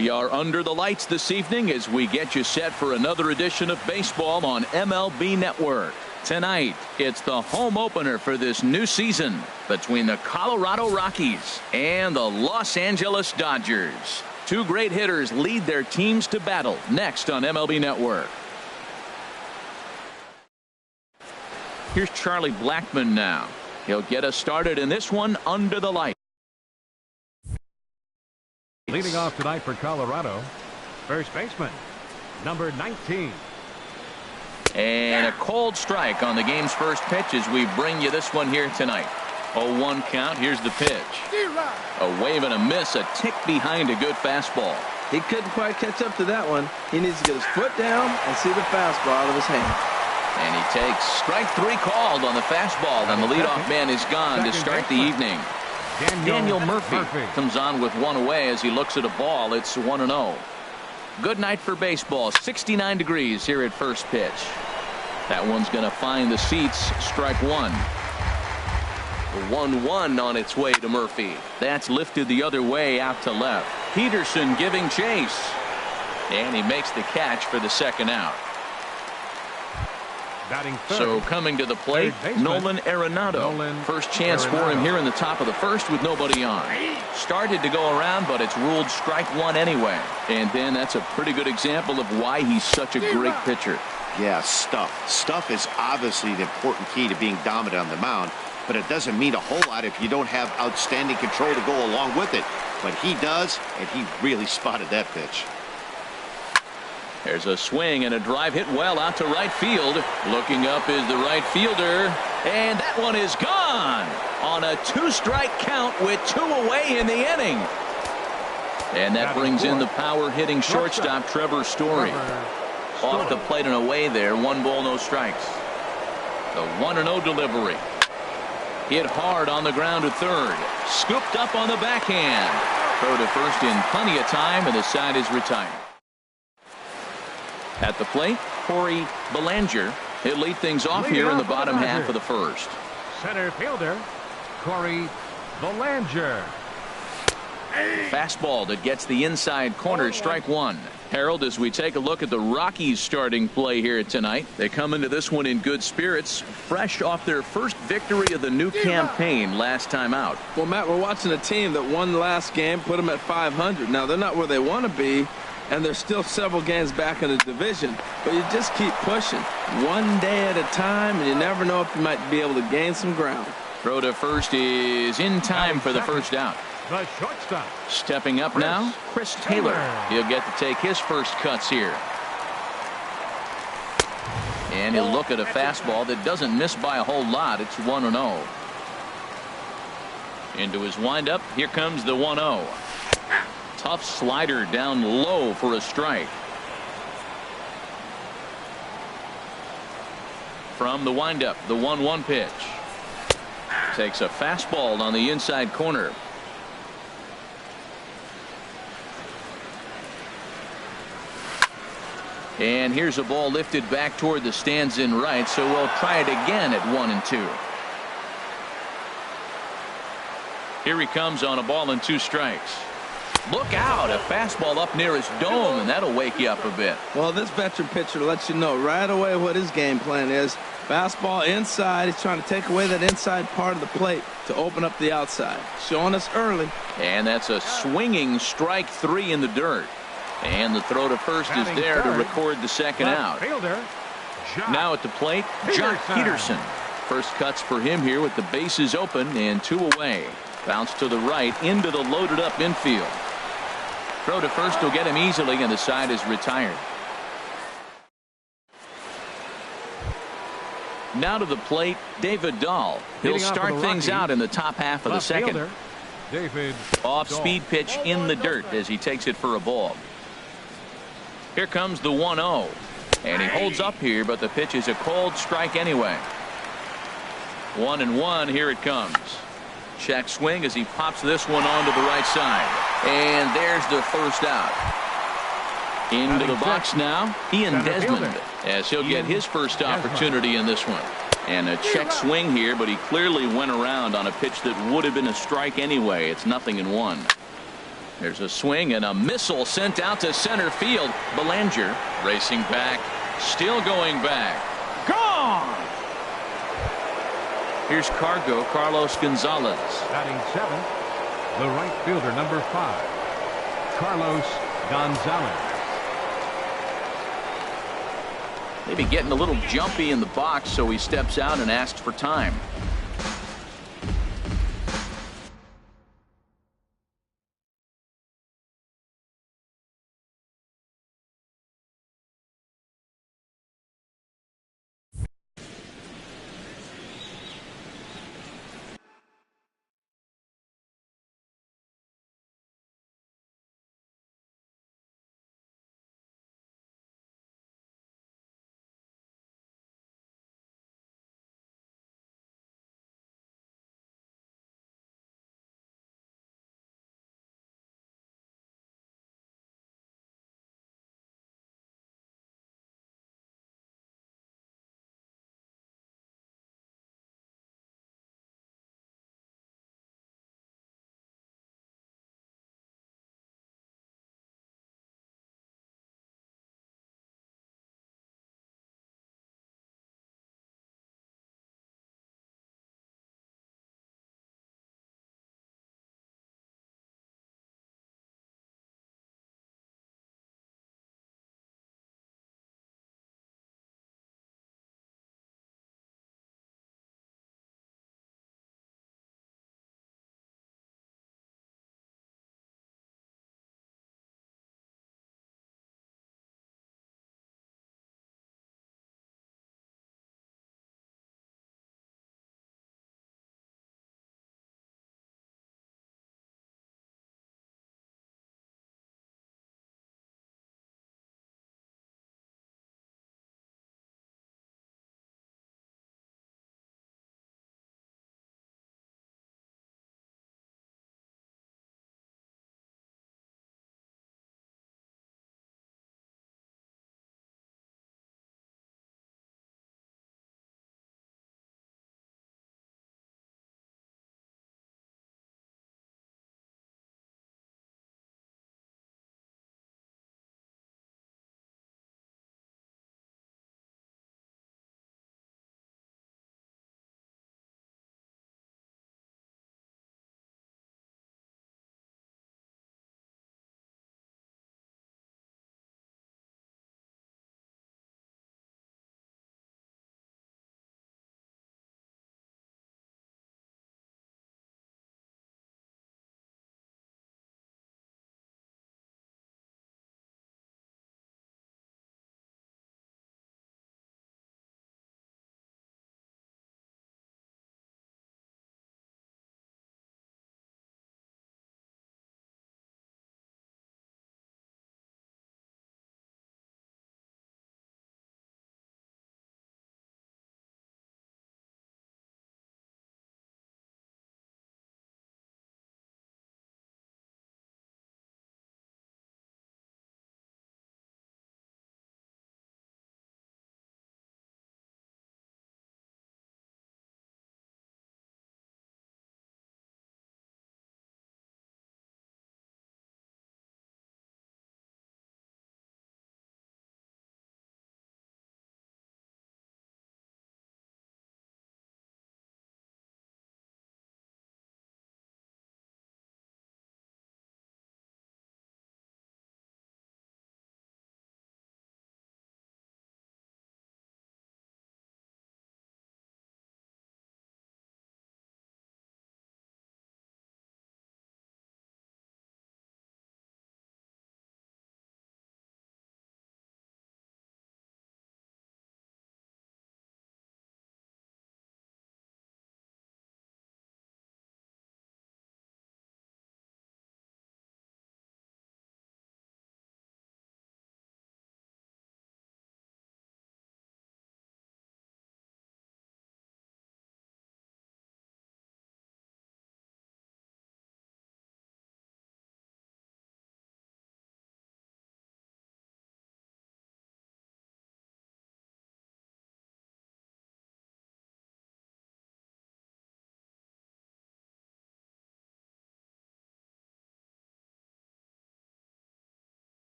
We are under the lights this evening as we get you set for another edition of baseball on MLB Network. Tonight, it's the home opener for this new season between the Colorado Rockies and the Los Angeles Dodgers. Two great hitters lead their teams to battle next on MLB Network. Here's Charlie Blackmon now. He'll get us started in this one under the lights. Leading off tonight for Colorado, first baseman, number 19. And a cold strike on the game's first pitch as we bring you this one here tonight. 0-1 count. Here's the pitch. A wave and a miss, a tick behind a good fastball. He couldn't quite catch up to that one. He needs to get his foot down and see the fastball out of his hand. And he takes strike three called on the fastball, and the leadoff man is gone to start the evening. Daniel Murphy comes on with one away as he looks at a ball. It's 1-0. Good night for baseball. 69 degrees here at first pitch. That one's going to find the seats. Strike one. The 1-1 on its way to Murphy. That's lifted the other way out to left. Peterson giving chase. And he makes the catch for the second out. So coming to the plate, Nolan Arenado. First chance for him here in the top of the first with nobody on. Started to go around, but it's ruled strike one anyway. And then that's a pretty good example of why he's such a great pitcher. Yeah, stuff. Stuff is obviously the important key to being dominant on the mound, but it doesn't mean a whole lot if you don't have outstanding control to go along with it. But he does, and he really spotted that pitch. There's a swing and a drive hit well out to right field. Looking up is the right fielder, and that one is gone on a two-strike count with two away in the inning. And that brings in the power-hitting shortstop Trevor Story. Off the plate and away there. 1 ball, no strikes. The 1-0 delivery. Hit hard on the ground to third. Scooped up on the backhand. Throw to first in plenty of time, and the side is retired. At the plate, Corey Belanger. He'll lead things off here in the bottom half of the first. Center fielder, Corey Belanger. Fastball that gets the inside corner, strike one. Harold, as we take a look at the Rockies starting play here tonight, they come into this one in good spirits, fresh off their first victory of the new campaign last time out. Well, Matt, we're watching a team that won the last game, put them at 500. Now, they're not where they want to be, and they're still several games back in the division, but you just keep pushing one day at a time, and you never know if you might be able to gain some ground. Throw to first is in time for the first out. The shortstop. Stepping up now, Chris Taylor. He'll get to take his first cuts here. And he'll look at a fastball that doesn't miss by a whole lot. It's 1-0. Into his windup, here comes the 1-0. Tough slider down low for a strike. From the windup, the 1-1 pitch. Takes a fastball on the inside corner. And here's a ball lifted back toward the stands in right, so we'll try it again at 1-2. Here he comes on a ball and 2 strikes. Look out, a fastball up near his dome, and that'll wake you up a bit. Well, this veteran pitcher lets you know right away what his game plan is. Fastball inside. He's trying to take away that inside part of the plate to open up the outside. Showing us early. And that's a swinging strike 3 in the dirt. And the throw to first is there to record the second out. Now at the plate, Jock Peterson. First cuts for him here with the bases open and 2 away. Bounce to the right into the loaded up infield. Throw to first will get him easily, and the side is retired. Now to the plate, David Dahl. He'll start things out in the top half of the second. Off-speed pitch in the dirt as he takes it for a ball. Here comes the 1-0. And he holds up here, but the pitch is a cold strike anyway. 1-1, here it comes. Check swing as he pops this one onto the right side. And there's the first out. Into the box now, Ian Desmond, as he'll get his first opportunity in this one. And a check swing here, but he clearly went around on a pitch that would have been a strike anyway. It's 0-1. There's a swing and a missile sent out to center field. Belanger racing back, still going back. Gone! Here's Carlos Gonzalez. Batting seventh, the right fielder, number 5, Carlos Gonzalez. Maybe getting a little jumpy in the box, so he steps out and asks for time.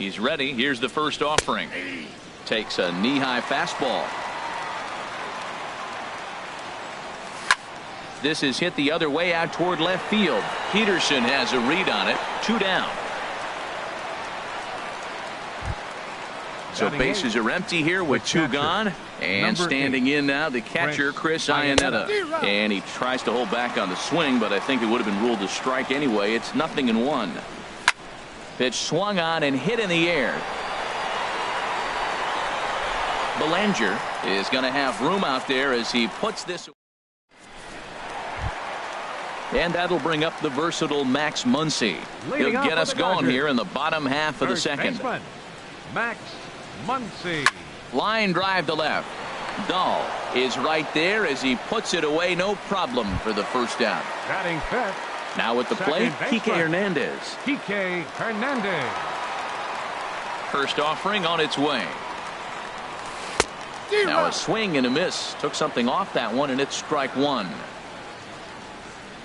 He's ready. Here's the first offering. Takes a knee-high fastball. This is hit the other way out toward left field. Peterson has a read on it. 2 down. So bases are empty here with 2 gone. And standing in now, the catcher, Chris Iannetta. And he tries to hold back on the swing, but I think it would have been ruled a strike anyway. It's 0-1. Pitch swung on and hit in the air. Belanger is going to have room out there as he puts this. And that'll bring up the versatile Max Muncy. He'll get us going here in the bottom half of the second. Max Muncy. Line drive to left. Dahl is right there as he puts it away. No problem for the first down. Batting fifth. Now at the plate, Kike Hernandez. Kike Hernandez. First offering on its way. Now a swing and a miss. Took something off that one, and it's strike 1.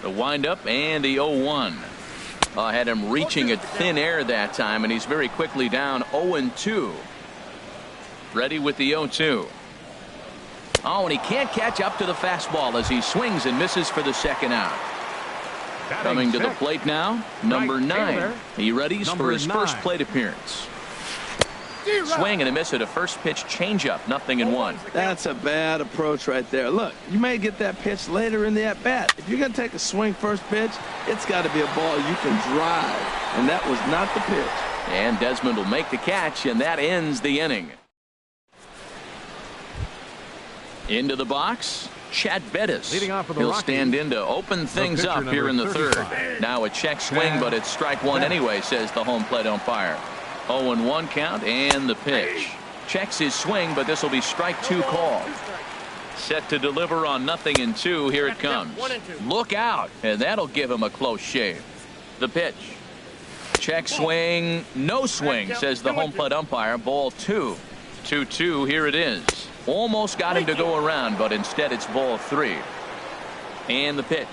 The windup and the 0-1. Had him reaching at thin air that time, and he's very quickly down 0-2. Ready with the 0-2. Oh, and he can't catch up to the fastball as he swings and misses for the second out. Coming to the plate now, number 9. He readies for his first plate appearance. Swing and a miss at a first pitch changeup. 0-1. That's a bad approach right there. Look, you may get that pitch later in the at-bat. If you're going to take a swing first pitch, it's got to be a ball you can drive. And that was not the pitch. And Desmond will make the catch, and that ends the inning. Into the box, Chad Bettis. He'll stand in to open things up here in the third. Now a check swing, but it's strike 1 anyway, says the home plate umpire. 0-1 count and the pitch. Checks his swing, but this will be strike 2 call. Set to deliver on 0-2. Here it comes. Look out, and that'll give him a close shave. The pitch. Check swing, no swing, says the home plate umpire. Ball 2. 2-2. Here it is. Almost got him to go around, but instead it's ball 3. And the pitch.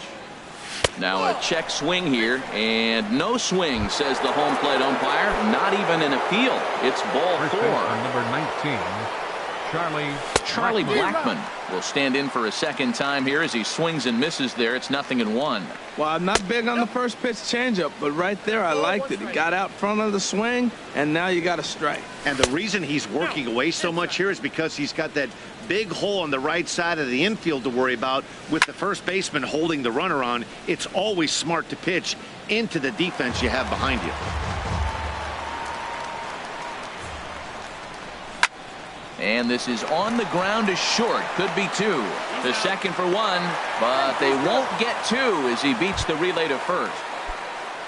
Now a check swing here, and no swing, says the home plate umpire. Not even an appeal. It's ball 4. Number 19, Charlie Blackmon will stand in for a second time here as he swings and misses there. It's 0-1. Well, I'm not big on the first pitch changeup, but right there I liked it. He got out front of the swing, and now you got a strike. And the reason he's working away so much here is because he's got that big hole on the right side of the infield to worry about with the first baseman holding the runner on. It's always smart to pitch into the defense you have behind you. And this is on the ground to short. Could be 2. The second for 1, but they won't get 2 as he beats the relay to first.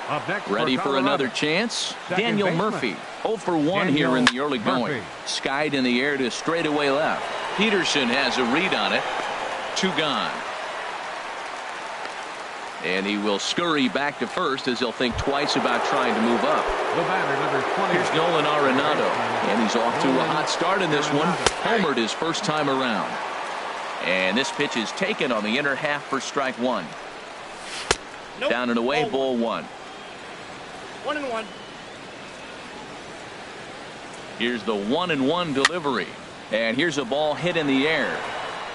Up next ready for another chance. Daniel Murphy. 0 for 1 here in the early going. Skied in the air to straightaway left. Peterson has a read on it. 2 gone. And he will scurry back to first as he'll think twice about trying to move up. The batter, number 20. Here's Nolan Arenado, and he's off to a hot start in this one. Homered his first time around. And this pitch is taken on the inner half for strike 1. Down and away, ball 1. 1-1. Here's the 1-1 delivery. And here's a ball hit in the air.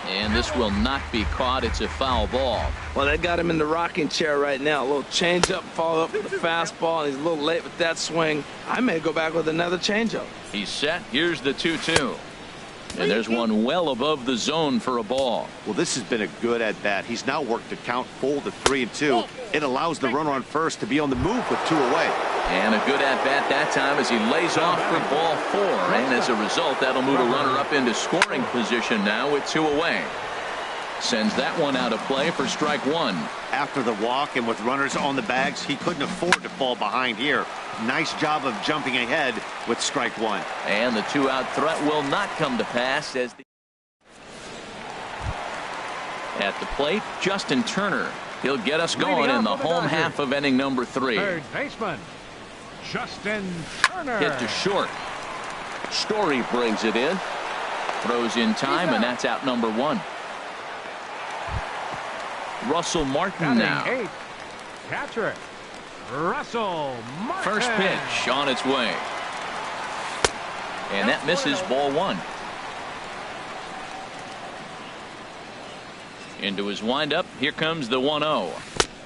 And this will not be caught. It's a foul ball. Well, that got him in the rocking chair right now. A little changeup, follow up with the fastball, and he's a little late with that swing. I may go back with another changeup. He's set. Here's the 2-2. And there's one well above the zone for a ball. Well, this has been a good at-bat. He's now worked the count full to 3-2. It allows the runner on first to be on the move with 2 away. And a good at-bat that time as he lays off for ball 4. And as a result, that'll move a runner up into scoring position now with 2 away. Sends that one out of play for strike 1. After the walk and with runners on the bags, he couldn't afford to fall behind here. Nice job of jumping ahead with strike 1. And the 2-out threat will not come to pass as at the plate, Justin Turner. He'll get us going in the home half of inning number 3. Third baseman, Justin Turner. Hit to short. Story brings it in. Throws in time, and that's out number 1. Russell Martin now. 8. Catcher, Russell Martin. First pitch on its way. And that misses ball one. Into his windup. Here comes the 1-0.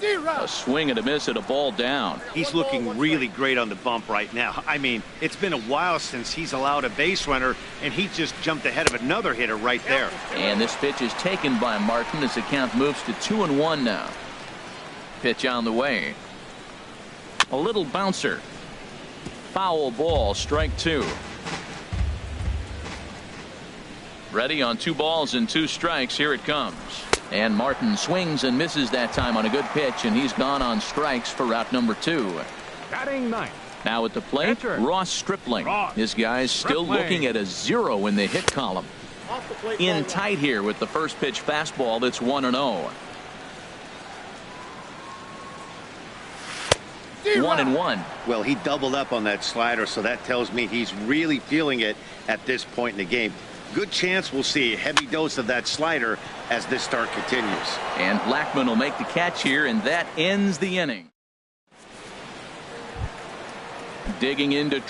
A swing and a miss at a ball down. He's looking really great on the bump right now. I mean, it's been a while since he's allowed a base runner, and he just jumped ahead of another hitter right there. And this pitch is taken by Martin as the count moves to 2-1 now. Pitch on the way. A little bouncer. Foul ball, strike two. Ready on 2 balls and 2 strikes. Here it comes. And Martin swings and misses that time on a good pitch, and he's gone on strikes for route number 2. Batting ninth. Now at the plate, Enter. Ross Stripling. This guy's still Stripling. looking at a 0 in the hit column. In tight here with the first pitch fastball. That's 1-0. 1-1. Well, he doubled up on that slider, so that tells me he's really feeling it at this point in the game. Good chance we'll see a heavy dose of that slider as this start continues. And Blackman will make the catch here, and that ends the inning. Digging into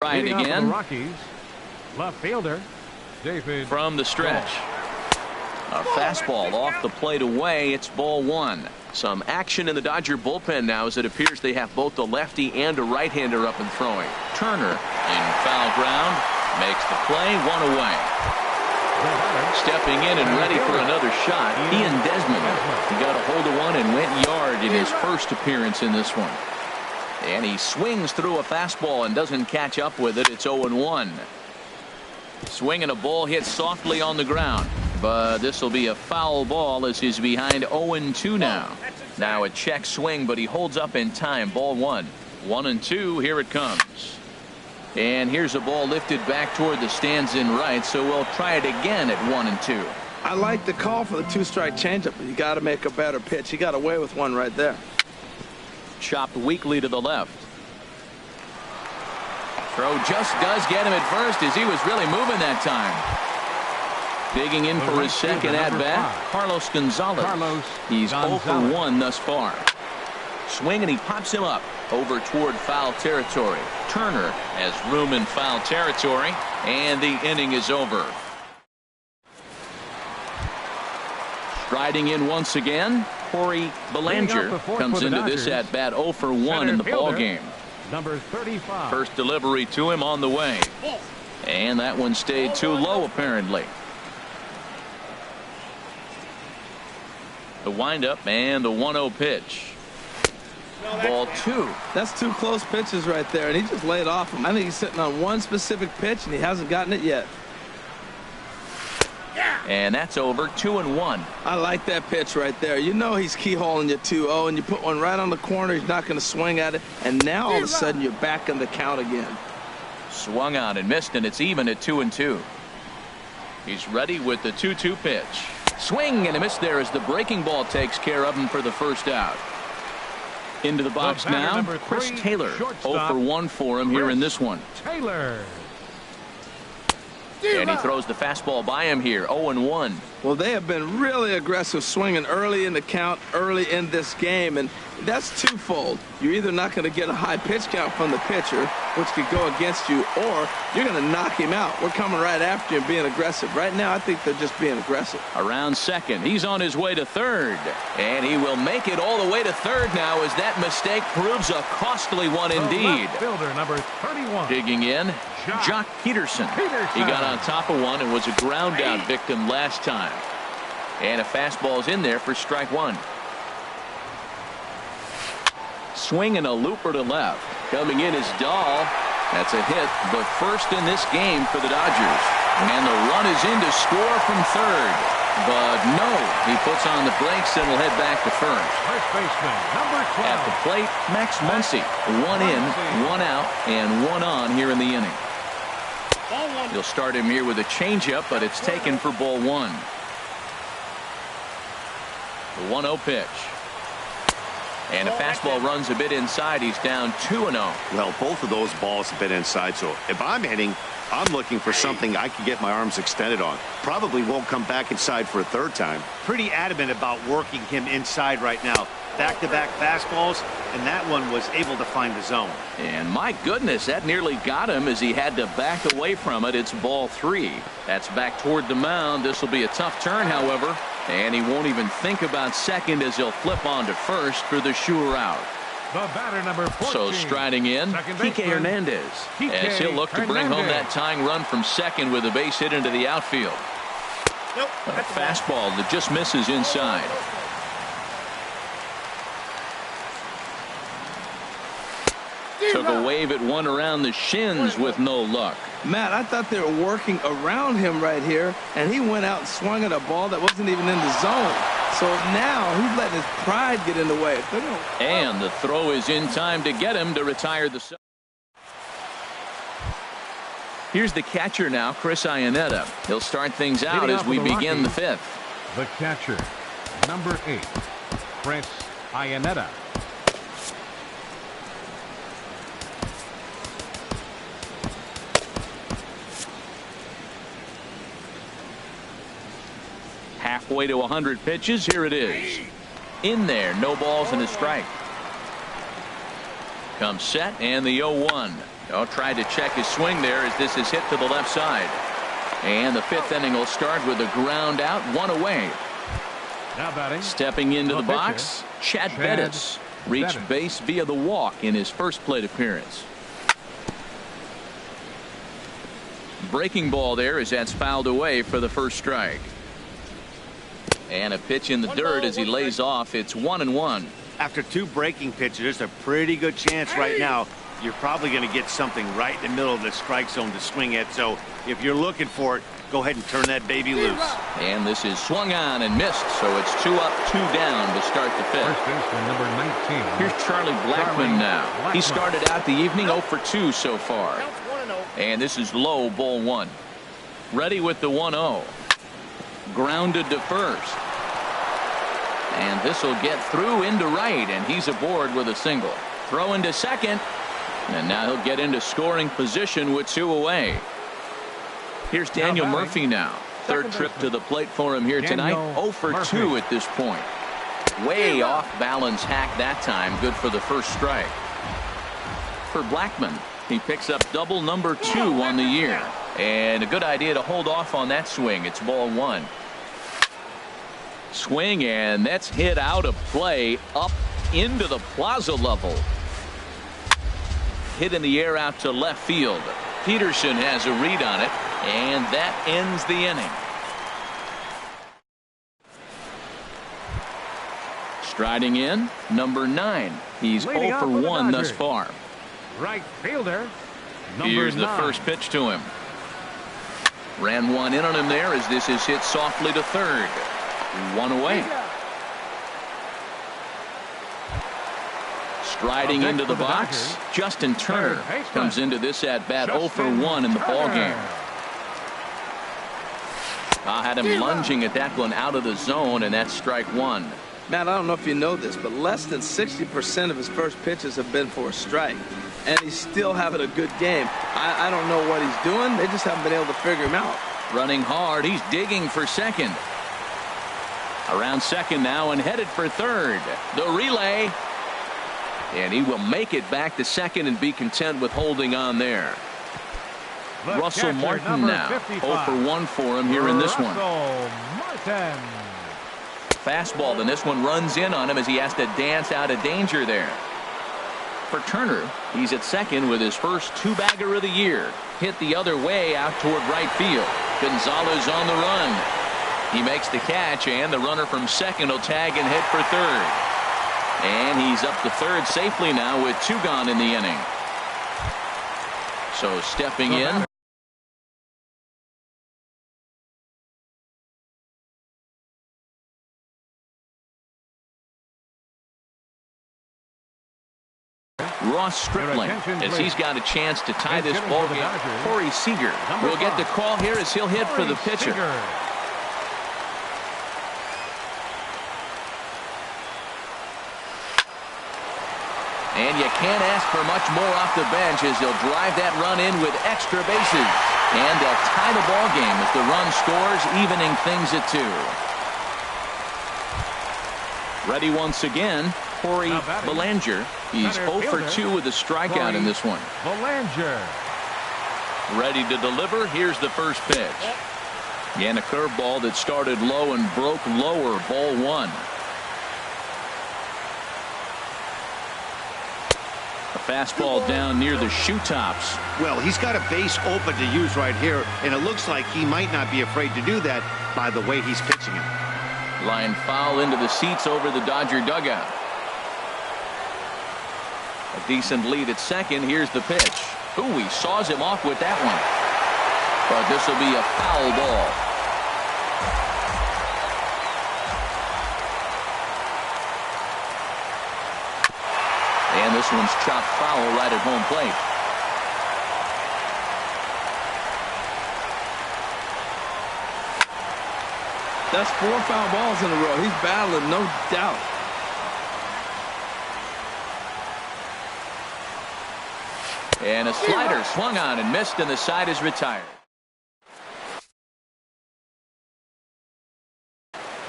try it Leading off for the again Rockies, left fielder David from the stretch. A fastball off the plate away. It's ball one. Some action in the Dodger bullpen now as it appears they have both a lefty and a right-hander up and throwing. Turner in foul ground makes the play, 1 away. Stepping in and ready for another shot, Ian Desmond. He got a hold of one and went yard in his first appearance in this one. And he swings through a fastball and doesn't catch up with it. It's 0-1. Swing and a ball hit softly on the ground. But this will be a foul ball as he's behind 0-2 now. Now a check swing, but he holds up in time. Ball one. 1-2. Here it comes. And here's a ball lifted back toward the stands in right, so we'll try it again at 1-2. I like the call for the 2-strike changeup, but you got to make a better pitch. He got away with one right there. Chopped weakly to the left. Throw just does get him at first as he was really moving that time. Digging in for his second at-bat, Carlos Gonzalez. He's 0 for 1 thus far. Swing and he pops him up over toward foul territory. Turner has room in foul territory, and the inning is over. Striding in once again, Corey Belanger comes into this at-bat 0 for 1 in the ball game. Number 35. First delivery to him on the way. And that one stayed too low apparently. The windup and the 1-0 pitch. Ball two. That's 2 close pitches right there, and he just laid off him. I think he's sitting on one specific pitch, and he hasn't gotten it yet. And that's over. 2-1. I like that pitch right there. You know he's keyholing you 2-0, and you put one right on the corner. He's not going to swing at it, and now all of a sudden you're back in the count again. Swung on and missed, and it's even at 2-2. He's ready with the 2-2 pitch. Swing and a miss there as the breaking ball takes care of him for the first out. Into the box now, Chris Taylor. 0 for 1 for him here in this one. Taylor. And he throws the fastball by him here. 0-1. Well, they have been really aggressive swinging early in the count, early in this game, and that's twofold. You're either not going to get a high pitch count from the pitcher, which could go against you, or you're going to knock him out. We're coming right after you and being aggressive. Right now, I think they're just being aggressive. Around second. He's on his way to third. And he will make it all the way to third now as that mistake proves a costly one indeed. Left fielder number 31. Digging in, Jock Peterson. He got on top of one and was a ground out victim last time. And a fastball's in there for strike one. Swing and a looper to left. Coming in is Dahl. That's a hit, the first in this game for the Dodgers. And the run is in to score from third. But no, he puts on the brakes and will head back to first. First baseman number 12. At the plate, Max Muncy. 1 in, 1 out, and 1 on here in the inning. You'll start him here with a changeup, but it's taken for ball one. The 1-0 pitch. And a fastball runs a bit inside. He's down 2-0. Well, both of those balls have been inside, so if I'm hitting, I'm looking for something I can get my arms extended on. Probably won't come back inside for a third time. Pretty adamant about working him inside right now. Back-to-back fastballs, and that one was able to find the zone. And my goodness, that nearly got him as he had to back away from it. It's ball 3. That's back toward the mound. This will be a tough turn, however, and he won't even think about second as he'll flip on to first for the sure out. The batter, number 14. So striding in, Kike Hernandez, as he'll look to bring home that tying run from second with a base hit into the outfield. Nope. A fastball that just misses inside. Took a wave at one around the shins with no luck. Matt, I thought they were working around him right here, and he went out and swung at a ball that wasn't even in the zone. So now he's letting his pride get in the way. And the throw is in time to get him to retire the. Here's the catcher now, Chris Iannetta. He'll start things out as we begin the 5th. The catcher, number 8, Chris Iannetta. Halfway to 100 pitches. Here it is. In there. No balls and a strike. Comes set and the 0-1. Tried to check his swing there as this is hit to the left side. And the 5th inning will start with a ground out, 1 away. Now batting. Stepping into the box, Chad Bettis reached base via the walk in his first plate appearance. Breaking ball there as that's fouled away for the first strike. And a pitch in the dirt as he lays off. It's 1-1. After 2 breaking pitches, there's a pretty good chance right now you're probably going to get something right in the middle of the strike zone to swing at. So if you're looking for it, go ahead and turn that baby loose. And this is swung on and missed, so it's 2 up, 2 down to start the 5th. First baseman, number 19. Here's Charlie Blackmon now. He started out the evening 0 for 2 so far. Counts 1-0. And this is low, ball 1. Ready with the 1-0. Grounded to first. And this will get through into right, and he's aboard with a single. Throw into second, and now he'll get into scoring position with 2 away. Here's Daniel Murphy now. Third trip to the plate for him here tonight. 0 for 2 at this point. Way off balance hack that time. Good for the first strike. For Blackmon, he picks up double number 2 on the year. And a good idea to hold off on that swing. It's ball 1. Swing, and that's hit out of play up into the plaza level. Hit in the air out to left field. Peterson has a read on it, and that ends the inning. Striding in, number 9. He's 0 for 1 thus far. Right fielder, number Here's 9. the first pitch to him. Ran one in on him there as this is hit softly to third. 1 away. Striding into the box, Justin Turner comes into this at bat 0 for 1 in the ball game. I had him lunging at that one out of the zone, and that's strike 1. Matt, I don't know if you know this, but less than 60% of his first pitches have been for a strike, and he's still having a good game. I don't know what he's doing. They just haven't been able to figure him out. Running hard, he's digging for second. Around second now and headed for third. The relay. And he will make it back to second and be content with holding on there. The Russell catcher, Martin now. 55. 0 for 1 for him here in this one. Russell Martin. Fastball, then this one runs in on him as he has to dance out of danger there. For Turner, he's at second with his first 2-bagger of the year. Hit the other way out toward right field. Gonzalez on the run. He makes the catch, and the runner from second will tag and head for third. And he's up to third safely now with 2 gone in the inning. So stepping in. Ross Stripling, as he's got a chance to tie this ball game. Corey Seager will get the call here as he'll hit for the pitcher. And you can't ask for much more off the bench as he'll drive that run in with extra bases. And they'll tie the ball game as the run scores, evening things at 2. Ready once again, Corey Belanger. He's 0 for 2 with a strikeout in this one. Belanger. Ready to deliver. Here's the first pitch. And a curveball that started low and broke lower. Ball 1. A fastball down near the shoe tops. Well, he's got a base open to use right here, and it looks like he might not be afraid to do that by the way he's pitching it. Line foul into the seats over the Dodger dugout. A decent lead at second. Here's the pitch. Ooh, he saws him off with that one. But this will be a foul ball. And this one's chopped foul right at home plate. That's 4 foul balls in a row. He's battling, no doubt. And a slider swung on and missed, and the side is retired.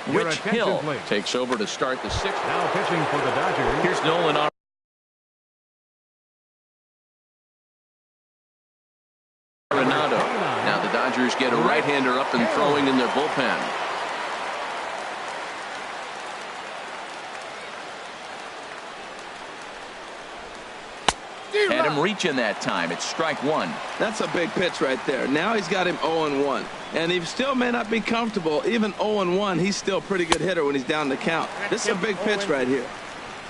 Your Rich attention, Hill please. takes over to start the 6th. Now pitching for the Dodgers. Here's Nolan Arenado. Now the Dodgers get a right-hander up and throwing in their bullpen. Had him reaching that time. It's strike 1. That's a big pitch right there. Now he's got him 0-1. And he still may not be comfortable. Even 0-1, he's still a pretty good hitter when he's down the count. This is a big pitch right here.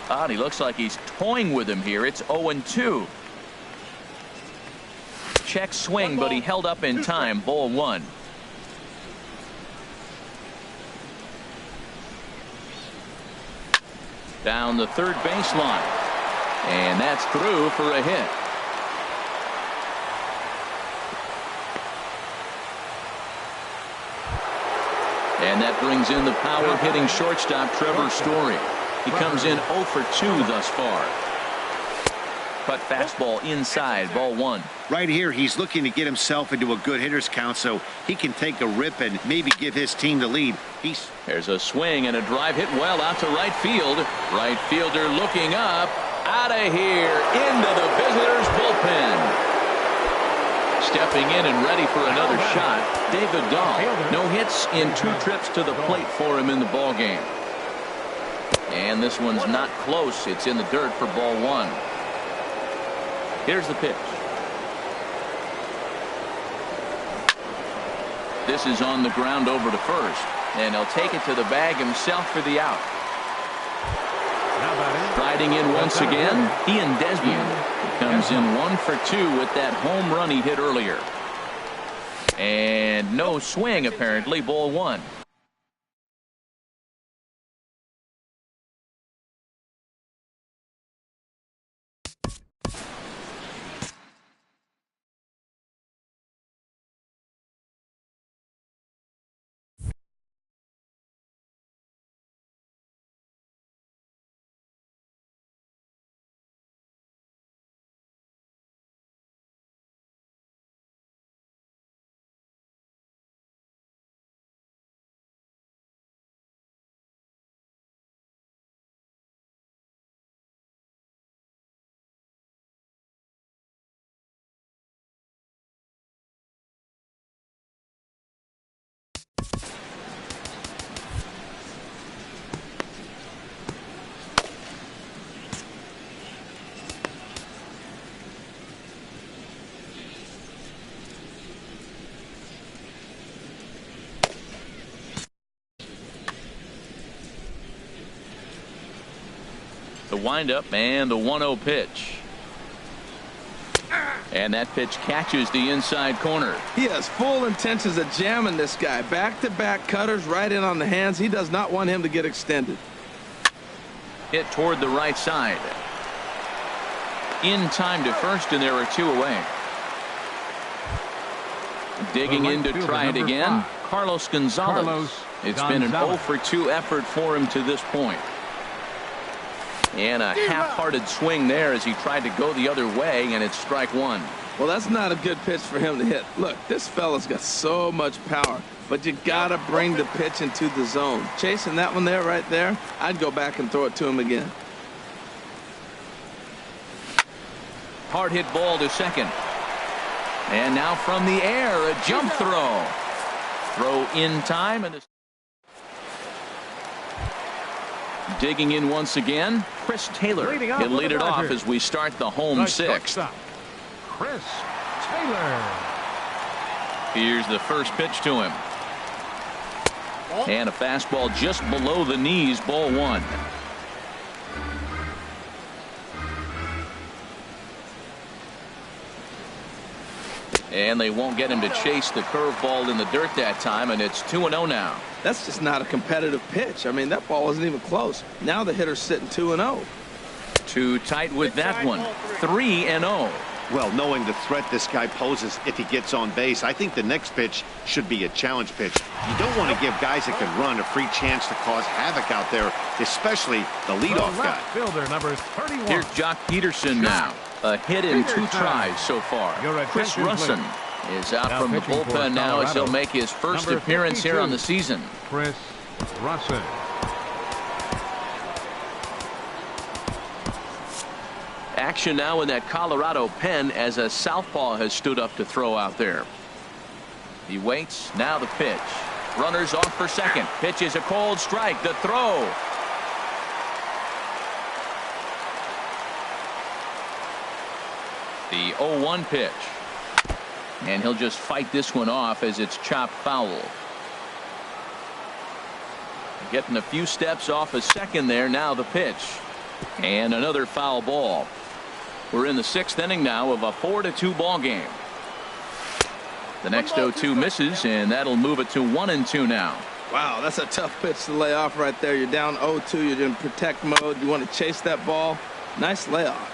And he looks like he's toying with him here. It's 0-2. Check swing, but he held up in time. Ball 1. Down the third baseline. And that's through for a hit. And that brings in the power hitting shortstop Trevor Story. He comes in 0 for 2 thus far. Cut fastball inside, ball 1. Right here, he's looking to get himself into a good hitter's count so he can take a rip and maybe give his team the lead. There's a swing and a drive hit well out to right field. Right fielder looking up. Out of here into the visitors' bullpen. Stepping in and ready for another shot, David Dahl. No hits in 2 trips to the plate for him in the ball game. And this one's not close. It's in the dirt for ball 1. Here's the pitch. This is on the ground over to first, and he'll take it to the bag himself for the out. Riding in once again, Ian Desmond. He comes in 1 for 2 with that home run he hit earlier. And no swing, apparently, ball 1. The windup and the 1-0 pitch. And that pitch catches the inside corner. He has full intentions of jamming this guy. Back-to-back cutters right in on the hands. He does not want him to get extended. Hit toward the right side. In time to first, and there are 2 away. Digging in to try it again, Carlos Gonzalez. It's been an 0 for 2 effort for him to this point. And a half-hearted swing there as he tried to go the other way, and it's strike 1. Well, that's not a good pitch for him to hit. Look, this fella's got so much power, but you gotta bring the pitch into the zone. Chasing that one there, right there, I'd go back and throw it to him again. Hard hit ball to second. And now from the air, a jump throw. Throw in time, and digging in once again, Chris Taylor. He'll lead it off as we start the home sixth. Chris Taylor. Here's the first pitch to him. And a fastball just below the knees, ball one. And they won't get him to chase the curveball in the dirt that time, and it's 2-0 now. That's just not a competitive pitch. I mean, that ball wasn't even close. Now the hitter's sitting 2-0. Too tight with that one. 3-0. Well, knowing the threat this guy poses if he gets on base, I think the next pitch should be a challenge pitch. You don't want to give guys that can run a free chance to cause havoc out there, especially the leadoff guy. Fielder number 31. Here's Jock Peterson now. A hit in 2 tries so far. Chris Russin is out from the bullpen now as he'll make his first appearance here on the season. Chris Russin. Action now in that Colorado pen as a southpaw has stood up to throw out there. He waits. Now the pitch. Runners off for second. Pitch is a cold strike. The throw. The 0-1 pitch. And he'll just fight this one off as it's chopped foul. Getting a few steps off a second there. Now the pitch. And another foul ball. We're in the 6th inning now of a 4-2 ball game. The next 0-2 misses, and that'll move it to 1-2 now. Wow, that's a tough pitch to lay off right there. You're down 0-2. You're in protect mode. You want to chase that ball. Nice layoff.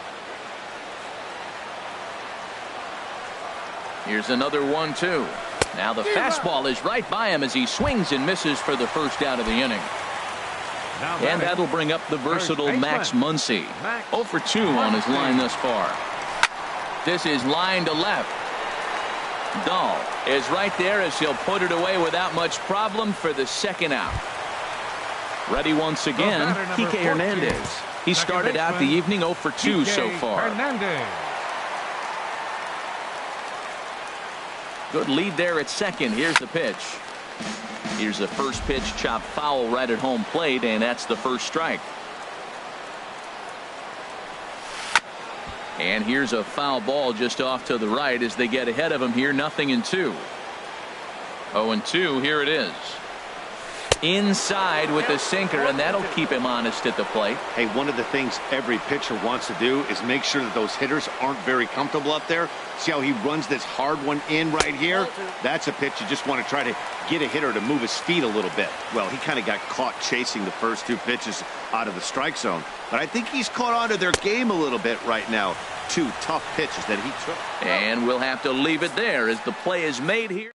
Here's another 1-2. Now the fastball is right by him as he swings and misses for the first out of the inning. And that'll bring up the versatile Max Muncy. 0 for 2 on his line thus far. This is line to left. Dahl is right there as he'll put it away without much problem for the second out. Ready once again, Kike Hernandez. He started out the evening 0 for 2 so far. Good lead there at second. Here's the pitch. Here's the first pitch, chopped foul right at home plate, and that's the first strike. And here's a foul ball just off to the right as they get ahead of him here. 0-2. 0-2. Here it is. Inside with the sinker, and that'll keep him honest at the plate. Hey, one of the things every pitcher wants to do is make sure that those hitters aren't very comfortable up there. See how he runs this hard one in right here? That's a pitch you just want to try to get a hitter to move his feet a little bit. Well, he kind of got caught chasing the first 2 pitches out of the strike zone. But I think he's caught on to their game a little bit right now. 2 tough pitches that he took. And we'll have to leave it there as the play is made here.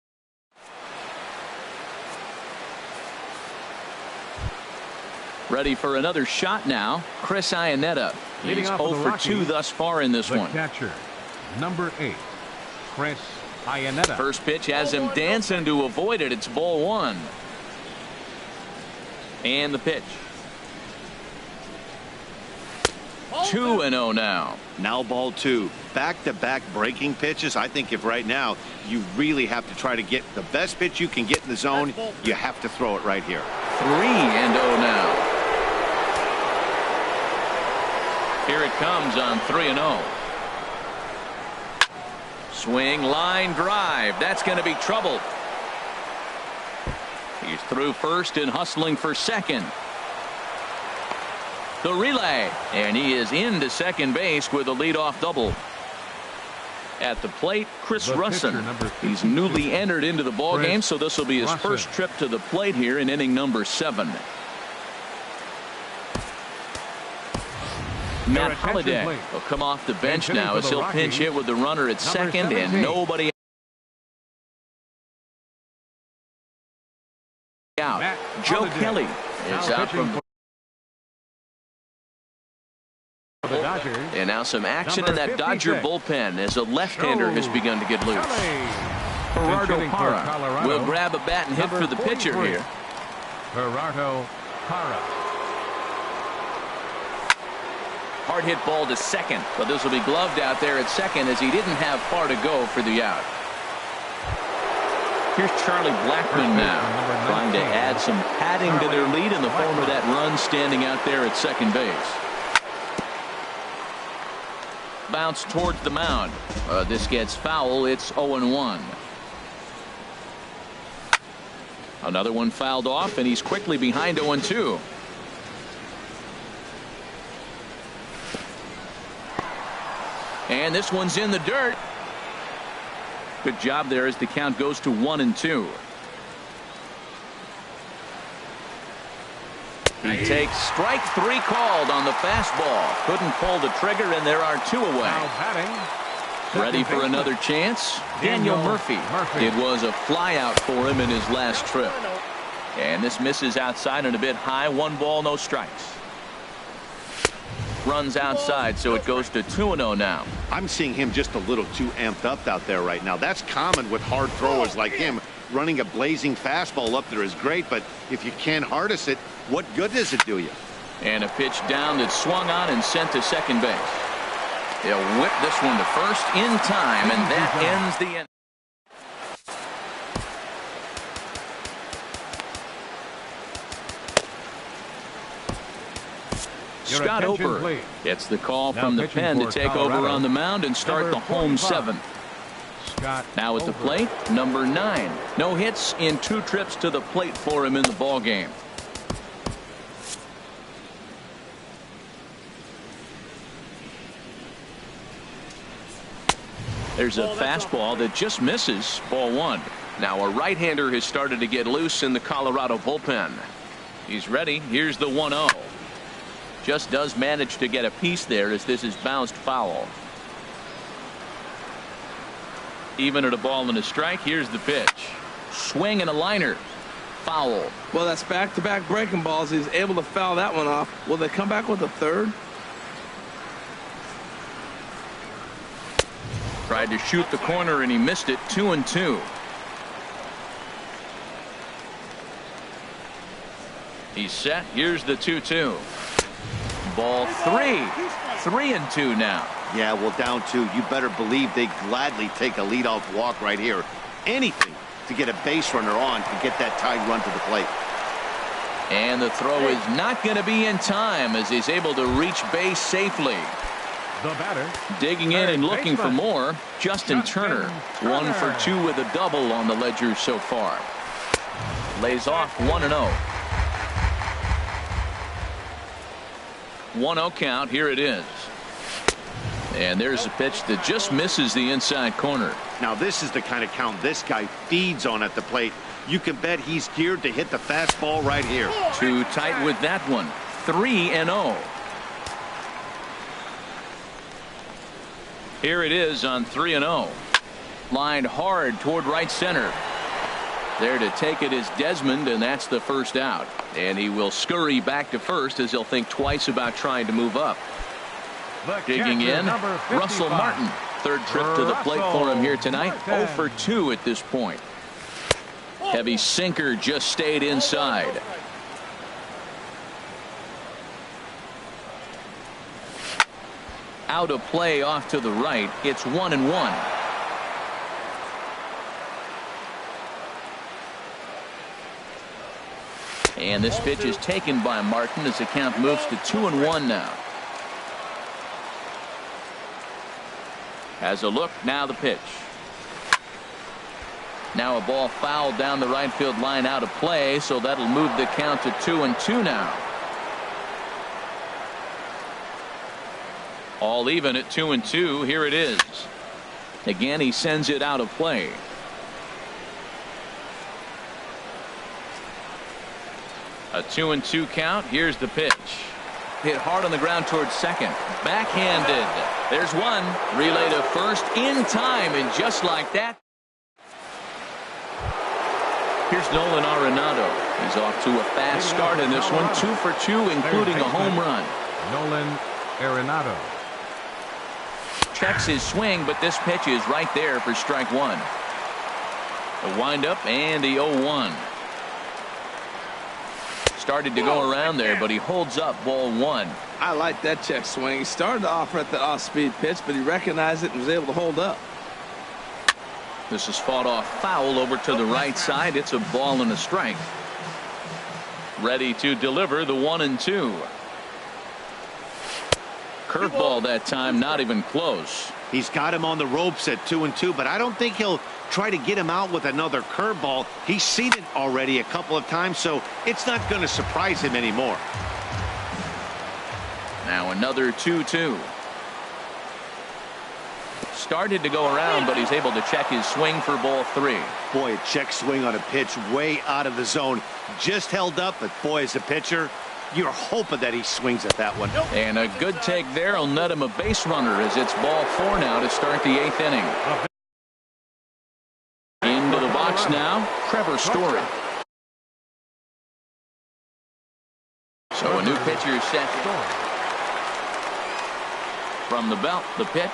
Ready for another shot now. Chris Iannetta. He's 0 for 2 thus far in this one. Catcher, number 8, Chris Iannetta. First pitch has him dancing to avoid it. It's ball 1. And the pitch. 2-0 now. Now ball 2. Back-to-back breaking pitches. I think if right now you really have to try to get the best pitch you can get in the zone, you have to throw it right here. 3-0 now. Here it comes on 3-0. Swing, line drive. That's going to be trouble. He's through first and hustling for second. The relay, and he is into second base with a leadoff double. At the plate, Chris Russin. He's newly entered into the ballgame, so this will be his first trip to the plate here in inning number 7. Matt Holliday will come off the bench now as he'll pinch hit with the runner at second and nobody out. Joe Kelly is out from trouble. Dodgers, And now some action in number that Dodger 56. bullpen as a left-hander has begun to get loose. Gerardo Shooting for Parra Colorado, will grab a bat and hit number for the pitcher 43. here. Gerardo Parra. Hard hit ball to second, but this will be gloved out there at second as he didn't have far to go for the out. Here's Charlie Blackmon now, trying to add some padding to their lead in the form of that run standing out there at second base. Bounce towards the mound. This gets foul. It's 0-1. Another one fouled off, and he's quickly behind 0-2. And this one's in the dirt. Good job there as the count goes to 1-2. He takes strike 3 called on the fastball. Couldn't pull the trigger, and there are 2 away. Now batting, Ready for another chance? Daniel Murphy. It was a fly out for him in his last trip. And this misses outside and a bit high. 1 ball, no strikes. Runs outside, so it goes to 2-0 now. I'm seeing him just a little too amped up out there right now. That's common with hard throwers like him. Running a blazing fastball up there is great, but if you can't harness it, what good does it do you? And a pitch down that swung on and sent to second base. He'll whip this one to first in time, and that ends the end. Scott Ober gets the call from the pen to take over on the mound and start the home 7th. Now at the plate, number 9. No hits in 2 trips to the plate for him in the ball game. There's a fastball that just misses. Ball 1. Now a right-hander has started to get loose in the Colorado bullpen. He's ready. Here's the 1-0. Just does manage to get a piece there as this is bounced foul. Even at a ball and a strike. Here's the pitch. Swing and a liner. Foul. Well, that's back-to-back breaking balls. He's able to foul that one off. Will they come back with a third? Tried to shoot the corner and he missed it. 2-2. He's set. Here's the 2-2. Ball 3. 3-2 now. Yeah, well, down 2. You better believe they gladly take a leadoff walk right here. Anything to get a base runner on and get that tied run to the plate. And the throw is not going to be in time as he's able to reach base safely. the batter. Digging in and looking for more, Justin Turner. 1 for 2 with a double on the ledger so far. Lays off 1-0. 1-0 count. Here it is. And there's a pitch that just misses the inside corner. Now this is the kind of count this guy feeds on at the plate. You can bet he's geared to hit the fastball right here. Too tight with that one. 3-0. Here it is on 3-0. Lined hard toward right center. There to take it is Desmond, and that's the first out. And he will scurry back to first as he'll think twice about trying to move up. Digging in, Russell Martin. Third trip to the plate for him here tonight. 0 for 2 at this point. Heavy sinker just stayed inside. Out of play off to the right. It's 1-1. And this pitch is taken by Martin as the count moves to 2-1 now. Has a look, now the pitch. Now a ball fouled down the right field line out of play, so that'll move the count to 2-2 now. All even at 2-2. Here it is. Again, he sends it out of play. A 2-2 count. Here's the pitch. Hit hard on the ground towards second. Backhanded. There's one. Relay to first in time, and just like that. Here's Nolan Arenado. He's off to a fast start in this one. 2 for 2, including a home run. Nolan Arenado. Checks his swing, but this pitch is right there for strike one. The windup and the 0-1. Started to go around there, but he holds up ball one. I like that check swing. He started off at the off-speed pitch, but he recognized it and was able to hold up. This is fought off foul over to the right side. It's a ball and a strike. Ready to deliver the 1-2. Curveball that time, not even close. He's got him on the ropes at 2-2, but I don't think he'll try to get him out with another curveball. He's seen it already a couple of times, so it's not going to surprise him anymore. Now another 2-2. Started to go around, but he's able to check his swing for ball three. Boy, a check swing on a pitch way out of the zone. Just held up, but boy, as a pitcher, you're hoping that he swings at that one. And a good take there will net him a base runner as it's ball four now to start the eighth inning. Into the box now, Trevor Story. So a new pitcher is set. From the belt, the pitch.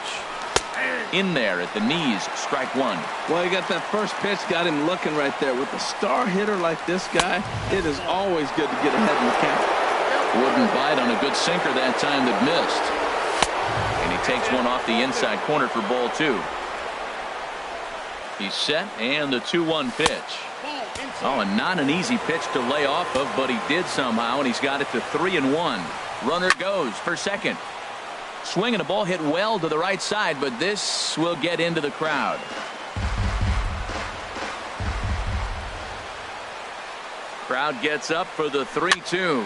In there at the knees, strike one. Well, he got that first pitch, got him looking right there. With a star hitter like this guy, it is always good to get ahead in the count. Wouldn't bite on a good sinker that time that missed. And he takes one off the inside corner for ball two. He's set, and the 2-1 pitch. Oh, and not an easy pitch to lay off of, but he did somehow, and he's got it to 3-1. Runner goes for second. Swinging a ball hit well to the right side, but this will get into the crowd. Crowd gets up for the 3-2.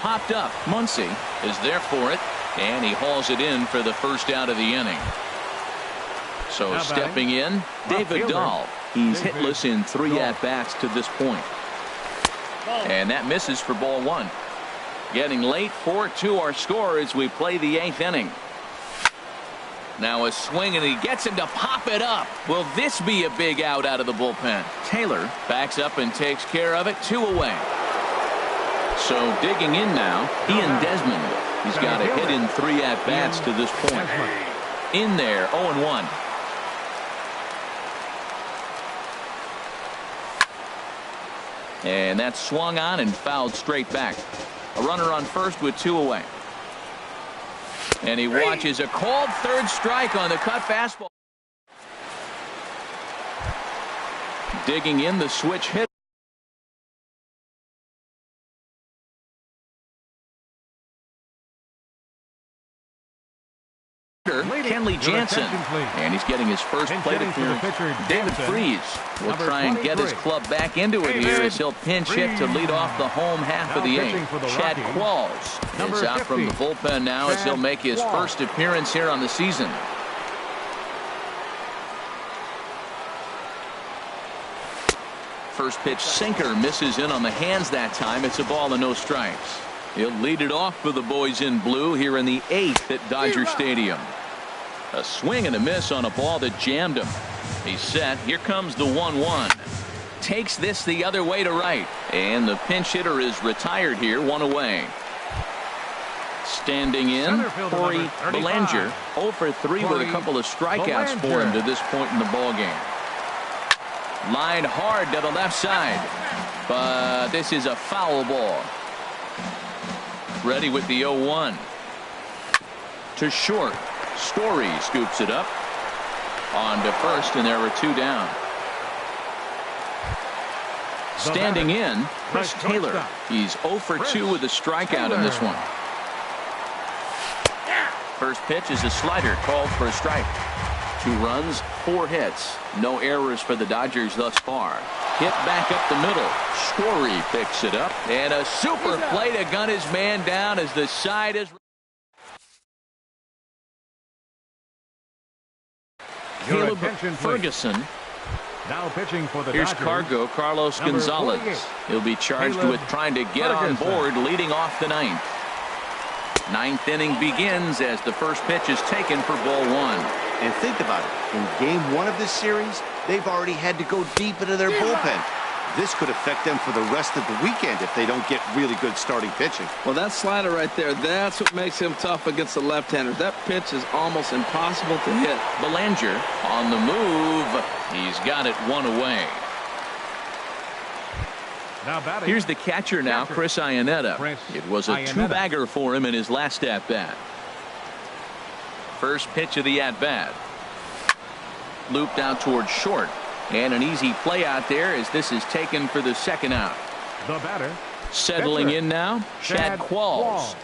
Popped up. Muncy is there for it, and he hauls it in for the first out of the inning. So stepping in, David Dahl. He's hitless in 3 at-bats to this point. And that misses for ball one. Getting late, 4-2 our score as we play the 8th inning. Now a swing, and he gets him to pop it up. Will this be a big out of the bullpen? Taylor backs up and takes care of it. 2 away. So digging in now, Ian Desmond. He's got a hit in 3 at-bats to this point. In there, 0-1. And that's swung on and fouled straight back. A runner on first with 2 away. And he watches a called third strike on the cut fastball. Digging in, the switch hit. Kenley Jansen, and he's getting his first plate appearance. David Freese will try and get his club back into it here as he'll pinch hit to lead off the home half of the 8th. Chad Qualls is out from the bullpen now as he'll make his first appearance here on the season. First pitch sinker misses in on the hands that time. It's a ball and no strikes. He'll lead it off for the boys in blue here in the 8th at Dodger Stadium. A swing and a miss on a ball that jammed him. He's set. Here comes the 1-1. Takes this the other way to right. And the pinch hitter is retired here, 1 away. Standing in, Corey Belanger, 0 for 3 with a couple of strikeouts for him to this point in the ballgame. Lined hard to the left side. But this is a foul ball. Ready with the 0-1. To short. Story scoops it up. On to first, and there were 2 down. Standing in, Chris Taylor. He's 0 for 2 with a strikeout in this one. First pitch is a slider called for a strike. 2 runs, 4 hits. No errors for the Dodgers thus far. Hit back up the middle. Story picks it up. And a super play to gun his man down as the side is. Caleb Ferguson. Now pitching for the Here's Dodgers, Cargo, Carlos Gonzalez. 48. He'll be charged with trying to get on board leading off the 9th. 9th inning begins as the first pitch is taken for ball 1. And think about it. In game 1 of this series, they've already had to go deep into their bullpen. this could affect them for the rest of the weekend if they don't get really good starting pitching. Well, that slider right there, that's what makes him tough against the left-handers. That pitch is almost impossible to hit. Belanger on the move. He's got it one away. Now batting. Here's the catcher now, Chris Iannetta. It was a two-bagger for him in his last at-bat. First pitch of the at-bat. Looped out towards short. And an easy play out there as this is taken for the second out. The batter. Settling in now, Chad Qualls.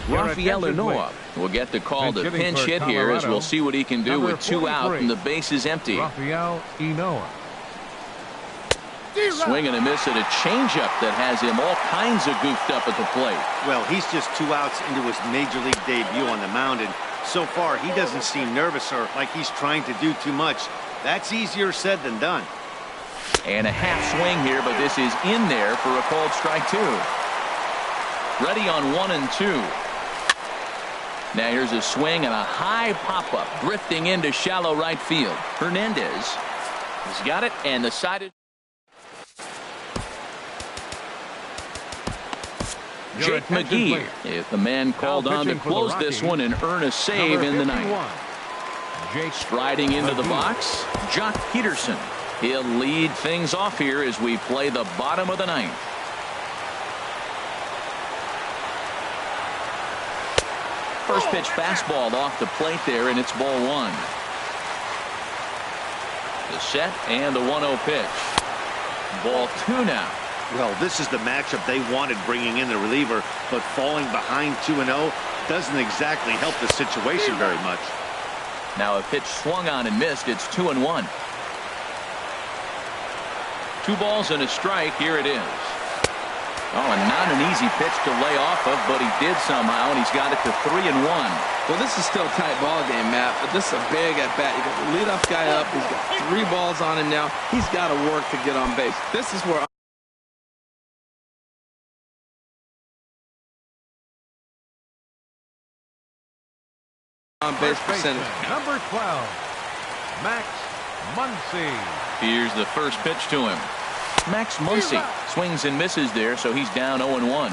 Rafael Unoa will get the call to pinch hit here as we'll see what he can do with 2 out and the base is empty. Rafael Unoa. Swing and a miss at a changeup that has him all kinds of goofed up at the plate. Well, he's just 2 outs into his major league debut on the mound, and so far he doesn't seem nervous or like he's trying to do too much. That's easier said than done. And a half swing here, but this is in there for a called strike 2. Ready on 1 and 2. Now here's a swing and a high pop-up drifting into shallow right field. Hernandez has got it, and the side is Jake McGee is the man called on to close this one and earn a save in the ninth. Striding into the box, Jock Peterson. He'll lead things off here as we play the bottom of the ninth. First pitch fastball off the plate there, and it's ball 1. The set and the 1-0 pitch. Ball 2 now. Well, this is the matchup they wanted bringing in the reliever, but falling behind 2-0 doesn't exactly help the situation very much. Now a pitch swung on and missed. It's 2-1. 2 balls and a strike. Here it is. Oh, and not an easy pitch to lay off of, but he did somehow, and he's got it to 3-1. Well, this is still a tight ball game, Matt, but this is a big at-bat. You got the leadoff guy up. He's got 3 balls on him now. He's got to work to get on base. This is where on base percentage. Number 12, Max Muncy. Here's the first pitch to him. Max Muncy swings and misses there, so he's down 0-1.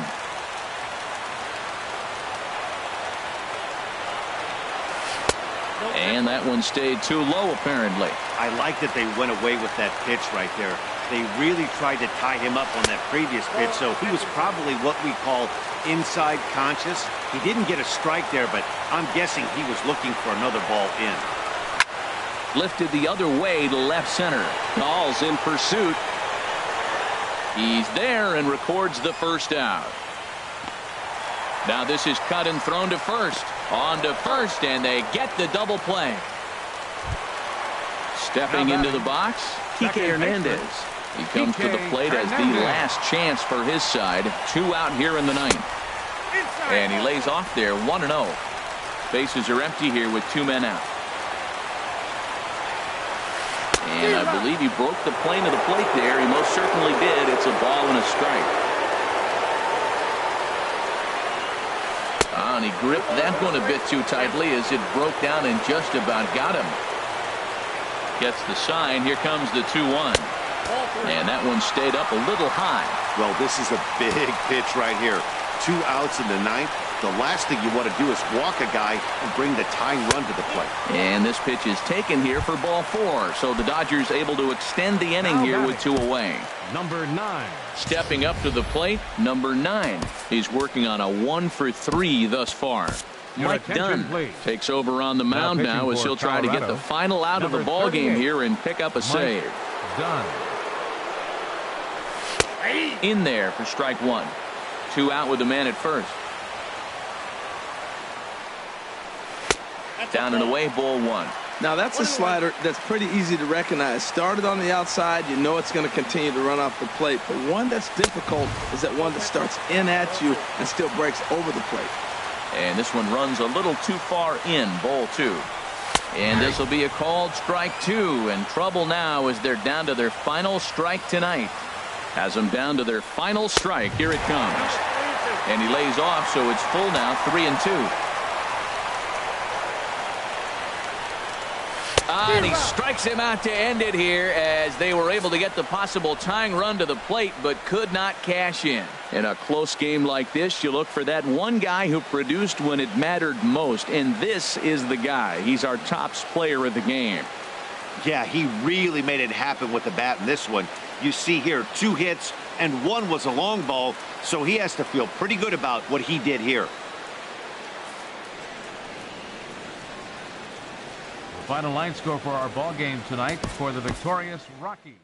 And that one stayed too low, apparently. I like that they went away with that pitch right there. They really tried to tie him up on that previous pitch, so he was probably what we call inside conscious. He didn't get a strike there, but I'm guessing he was looking for another ball in. Lifted the other way to left center. Ball's in pursuit. He's there and records the first out. Now this is cut and thrown to first. On to first, and they get the double play. Stepping into the box, Kike Hernandez. He comes to the plate as the last chance for his side. 2 out here in the ninth. And he lays off there 1-0. Bases are empty here with 2 men out. And I believe he broke the plane of the plate there. He most certainly did. It's a ball and a strike. And he gripped that one a bit too tightly as it broke down and just about got him. Gets the sign. Here comes the 2-1. And that one stayed up a little high. Well, this is a big pitch right here. 2 outs in the ninth. The last thing you want to do is walk a guy and bring the tying run to the plate. And this pitch is taken here for ball 4. So the Dodgers able to extend the inning here with 2 away. Number 9. Stepping up to the plate, number 9. He's working on a 1 for 3 thus far. Mike Dunn takes over on the mound now as he'll try to get the final out of the ball game here and pick up a save. Dunn. In there for strike 1. 2 out with the man at first. Down and away, ball 1. Now that's a slider that's pretty easy to recognize. Started on the outside, you know it's going to continue to run off the plate. But one that's difficult is that one that starts in at you and still breaks over the plate. And this one runs a little too far in, ball 2. And this will be a called strike 2. And trouble now as they're down to their final strike tonight. Has them down to their final strike. Here it comes. And he lays off, so it's full now, 3-2. And he strikes him out to end it here as they were able to get the possible tying run to the plate but could not cash in. In a close game like this, you look for that one guy who produced when it mattered most, and this is the guy. He's our top player of the game. Yeah, he really made it happen with the bat in this one. You see here 2 hits and 1 was a long ball, so he has to feel pretty good about what he did here. The final line score for our ball game tonight for the victorious Rockies.